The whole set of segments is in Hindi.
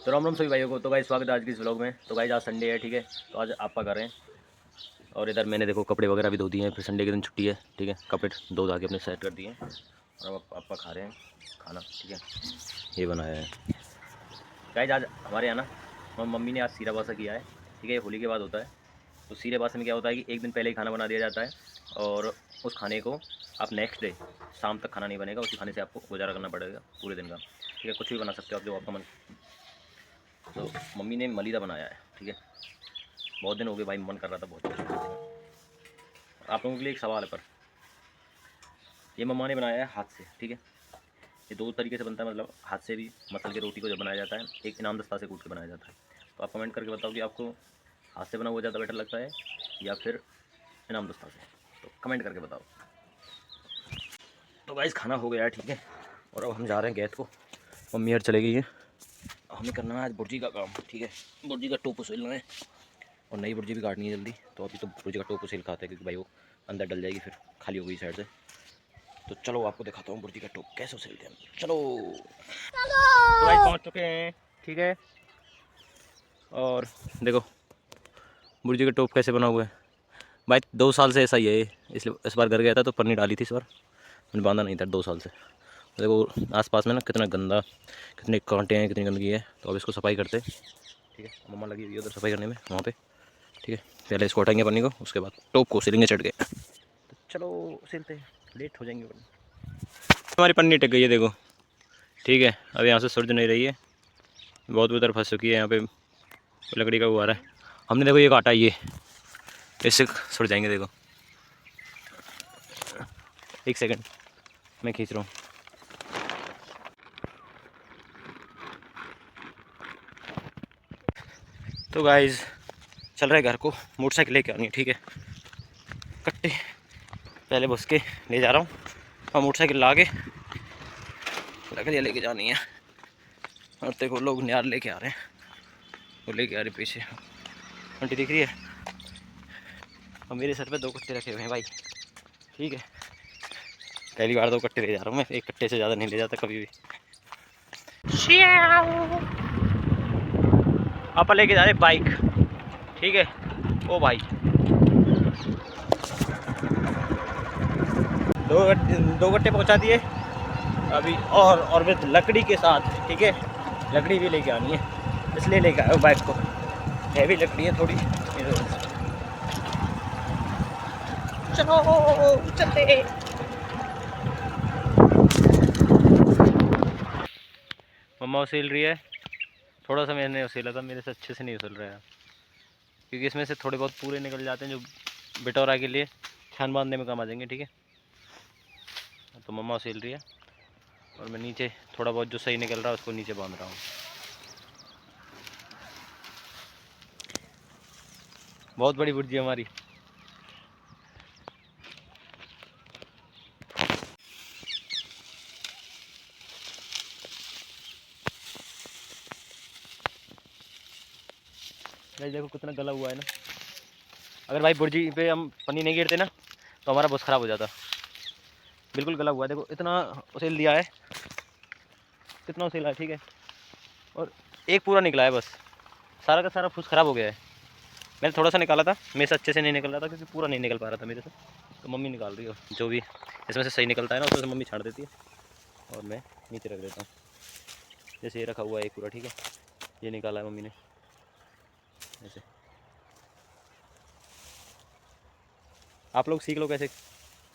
तो राम राम सभी भाइयों को। तो भाई स्वागत है आज की इस व्लॉग में। तो भाई आज संडे है, ठीक है। तो आज आपका कर रहे हैं और इधर मैंने देखो कपड़े वगैरह भी धो दिए हैं। फिर संडे के दिन छुट्टी है, ठीक है। कपड़े धो धा के अपने सेट कर दिए हैं और अब आपका खा रहे हैं खाना, ठीक है। ये बनाया है गाइस आज हमारे यहाँ ना मम्मी ने आज सीरा बासा किया है, ठीक है। ये होली के बाद होता है। तो सीरे बासा में क्या होता है कि एक दिन पहले ही खाना बना दिया जाता है और उस खाने को आप नेक्स्ट डे शाम तक खाना नहीं बनेगा, उसी खाने से आपको गुजारा करना पड़ेगा पूरे दिन का, ठीक है। कुछ भी बना सकते हो आप जो आपका मन। तो मम्मी ने मलीदा बनाया है, ठीक है। बहुत दिन हो गए भाई, मन कर रहा था बहुत कुछ। आप लोगों के लिए एक सवाल है, पर ये मम्मा ने बनाया है हाथ से, ठीक है। ये दो तरीके से बनता है, मतलब हाथ से भी मसल के रोटी को जब बनाया जाता है, एक इनाम दस्ता से कूट के बनाया जाता है। तो आप कमेंट करके बताओ कि आपको हाथ से बना हुआ ज़्यादा बेटर लगता है या फिर इनाम दस्ता से। तो कमेंट करके बताओ। तो गाइस खाना हो गया है, ठीक है। और अब हम जा रहे हैं गैस को। मम्मी यार चले गई है, हमें करना है आज बुर्जी का काम, ठीक है। बुर्जी का टोपू सिलना है और नई बुर्जी भी काटनी है जल्दी। तो अभी तो बुर्जी का टोपू सिल खाते हैं क्योंकि भाई वो अंदर डल जाएगी, फिर खाली हो गई साइड से। तो चलो आपको दिखाता हूँ बुर्जी का टोप कैसे सिलते हैं। चलो तो भाई पहुँच चुके हैं, ठीक है। और देखो बुर्जी का टोप कैसे बना हुआ है भाई। 2 साल से ऐसा ही है ये। इसलिए इस बार घर गया था तो पन्नी डाली थी, इस बार मैंने बांधा नहीं था 2 साल से। देखो आसपास में ना कितना गंदा, कितने कांटे हैं, कितनी गंदगी है। तो अब इसको सफाई करते हैं, ठीक है। मम्मा लगी हुई है उधर सफाई करने में, वहाँ पे, ठीक है। पहले इसको हटाएंगे पन्नी को, उसके बाद टोप को सिलेंगे चढ़ के। तो चलो सिलते हैं, लेट हो जाएंगे वरना। हमारी पन्नी टिक गई है देखो, ठीक है। अब यहाँ से सुरज नहीं रही है, बहुत उधर फंस चुकी है। यहाँ पे लकड़ी का वो आ रहा है। हमने देखो ये काटा, ये इससे सुर जाएंगे। देखो एक सेकंड मैं खींच रहा हूँ। तो गाइस चल रहा है घर को, मोटरसाइकिल लेके आनी है, ठीक है। कट्टे पहले बस के ले जा रहा हूँ और मोटरसाइकिल ला के लकड़ियाँ लेके जानी है। और देखो लोग नार लेके आ रहे हैं, वो लेके आ रहे पीछे, आंटी दिख रही है। और मेरे सर पे 2 कट्टे रखे हुए हैं भाई, ठीक है। पहली बार 2 कट्टे ले जा रहा हूँ मैं, एक कट्टे से ज़्यादा नहीं ले जाता कभी भी। आप लेके जा रहे बाइक, ठीक है। ओ भाई 2 गट्टे पहुँचा दिए अभी, और विद लकड़ी के साथ, ठीक है। लकड़ी भी लेके आनी है, इसलिए लेके आया बाइक को। हैवी लकड़ी है थोड़ी। चलो चलते। मम्मा उसील रही है, थोड़ा सा मैंने उसीला था, मेरे से अच्छे से नहीं उसल रहा है क्योंकि इसमें से थोड़े बहुत पूरे निकल जाते हैं जो बिटौरा के लिए छान बांधने में काम आ जाएंगे, ठीक है। तो मम्मा उसील रही है और मैं नीचे थोड़ा बहुत जो सही निकल रहा है उसको नीचे बांध रहा हूँ। बहुत बड़ी बुर्जी है हमारी। भाई देखो कितना गला हुआ है ना। अगर भाई बुर्जी पे हम पन्नी नहीं गिरते ना तो हमारा बस ख़राब हो जाता। बिल्कुल गला हुआ है, देखो इतना उसेल दिया है, कितना उसेला है, ठीक है। और एक पूरा निकला है बस, सारा का सारा फूस ख़राब हो गया है। मैंने थोड़ा सा निकाला था, मेरे से अच्छे से नहीं निकल रहा था क्योंकि पूरा नहीं निकल पा रहा था मेरे से। तो मम्मी निकाल रही हो, जो भी इसमें से सही निकलता है ना उसमें से मम्मी छाड़ देती है और मैं नीचे रख देता हूँ। जैसे ये रखा हुआ है एक पूरा, ठीक है। ये निकाला है मम्मी ने ऐसे। आप लोग सीख लो कैसे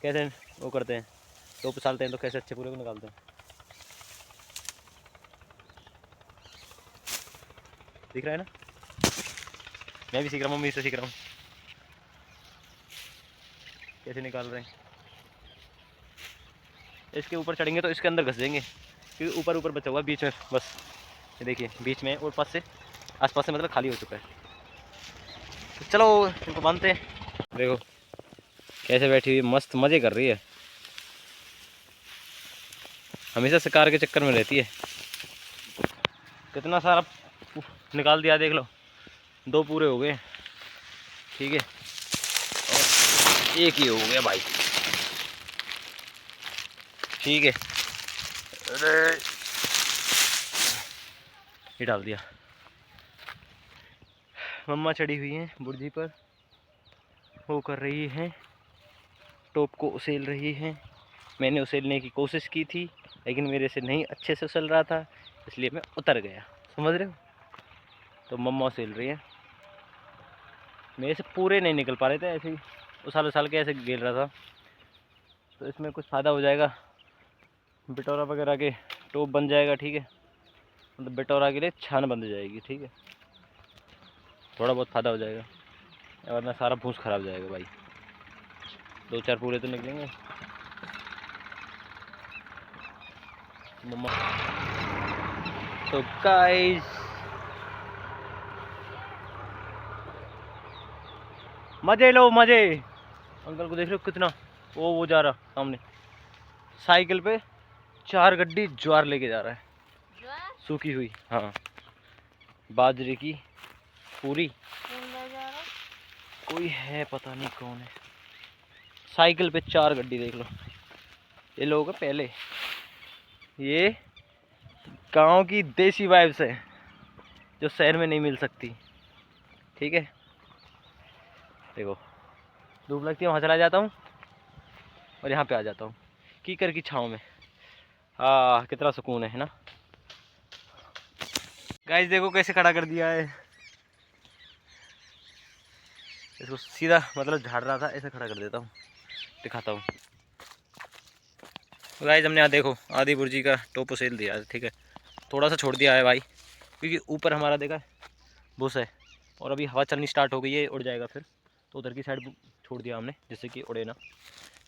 कैसे वो करते हैं, तो पिसालते हैं तो कैसे अच्छे पूरे को निकालते हैं। दिख रहा है ना, मैं भी सीख रहा हूँ, मम्मी से सीख रहा हूँ कैसे निकाल रहे हैं। इसके ऊपर चढ़ेंगे तो इसके अंदर घस जाएंगे क्योंकि ऊपर ऊपर बचा हुआ है, बीच में बस ये देखिए बीच में और पास से आसपास से मतलब खाली हो चुका है। तो चलो इनको बांधते हैं। देखो कैसे बैठी हुई मस्त मज़े कर रही है, हमेशा शिकार के चक्कर में रहती है। कितना सारा निकाल दिया देख लो, 2 पूरे हो गए, ठीक है। और एक ही हो गया भाई, ठीक है। अरे ये डाल दिया। मम्मा चढ़ी हुई हैं बुर्जी पर, वो कर रही हैं टोप को उसेल रही हैं। मैंने उसेलने की कोशिश की थी लेकिन मेरे से नहीं अच्छे से उसल रहा था, इसलिए मैं उतर गया, समझ रहे हो। तो मम्मा उसेल रही हैं, मेरे से पूरे नहीं निकल पा रहे थे, ऐसे ही उसाल के ऐसे गिर रहा था। तो इसमें कुछ फ़ायदा हो जाएगा, बिटोरा वगैरह के टोप बन जाएगा, ठीक है। मतलब बिटोरा के लिए छान बन जाएगी, ठीक है। थोड़ा बहुत फ़ायदा हो जाएगा, वरना सारा भूस खराब हो जाएगा भाई। 2-4 पूरे तो निकलेंगे। मम्मा तो गाइस मजे लो मजे। अंकल को देख रहे हो कितना, वो जा रहा सामने साइकिल पे 4 गड्डी ज्वार लेके जा रहा है, सूखी हुई। हाँ, बाजरे की पूरी। कोई है पता नहीं कौन है, साइकिल पे 4 गड्डी देख लो। ये लोग पहले, ये गांव की देसी वाइब्स है जो शहर में नहीं मिल सकती, ठीक है। देखो धूप लगती है, वहाँ चला जाता हूँ और यहाँ पे आ जाता हूँ कीकर की छाँव में। कितना सुकून है ना। गाइस देखो कैसे खड़ा कर दिया है इसको, सीधा मतलब झाड़ रहा था, ऐसे खड़ा कर देता हूँ, दिखाता हूँ। गाइस हमने यहाँ देखो आधी बुर्जी का टोप सेल दिया है, ठीक है। थोड़ा सा छोड़ दिया है भाई, क्योंकि ऊपर हमारा देखा भूस है और अभी हवा चलनी स्टार्ट हो गई है, उड़ जाएगा फिर। तो उधर की साइड छोड़ दिया हमने, जिससे कि उड़े ना।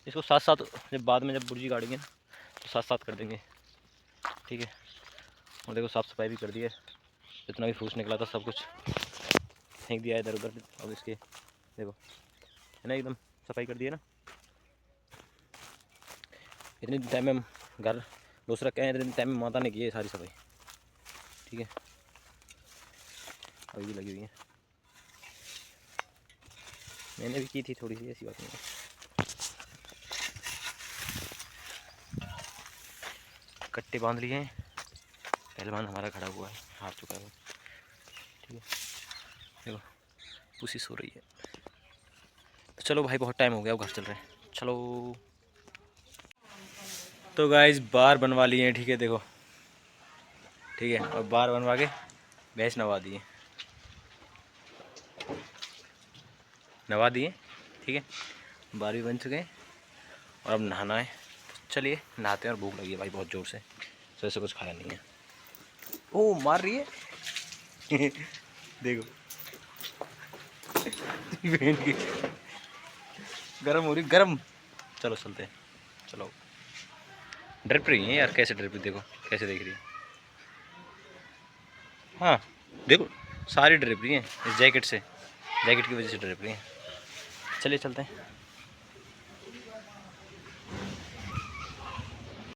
इसको साथ साथ जब बाद में जब बुर्जी गाड़ेंगे ना तो साथ साथ कर देंगे, ठीक है। और देखो साफ़ सफाई भी कर दी है, जितना भी फूस निकला था सब कुछ फेंक दिया है इधर उधर। अब इसके देखो है ना, एकदम सफाई कर दी है ना। इतनी टाइम में घर दूसरा क्या है, इतने टाइम में माता ने की है सारी सफाई, ठीक है। अभी भी लगी हुई है, मैंने भी की थी थोड़ी सी, ऐसी बात नहीं है। कट्टे बांध लिए हैं, पहलवान हमारा खड़ा हुआ है, हार चुका है, ठीक है। देखो पूसी सो रही है। तो चलो भाई बहुत टाइम हो गया, अब घर चल रहे हैं, चलो। तो गाइस बार बनवा लिए हैं, ठीक है। देखो ठीक है, और बार बनवा के भैंस नवा दिए, ठीक है। बार भी बन चुके हैं और अब नहाना है, तो चलिए नहाते हैं। और भूख लगी है भाई बहुत ज़ोर से, तो ऐसे कुछ खाया नहीं है। ओ मार रही है देखो बहन की गरम हो रही, गरम। चलो चलते हैं, चलो। ड्रिप रही है यार, कैसे ड्रिप रही, देखो कैसे देख रही है। हाँ देखो सारी ड्रिप रही हैं इस जैकेट से, जैकेट की वजह से ड्रिप रही हैं। चलिए चलते हैं।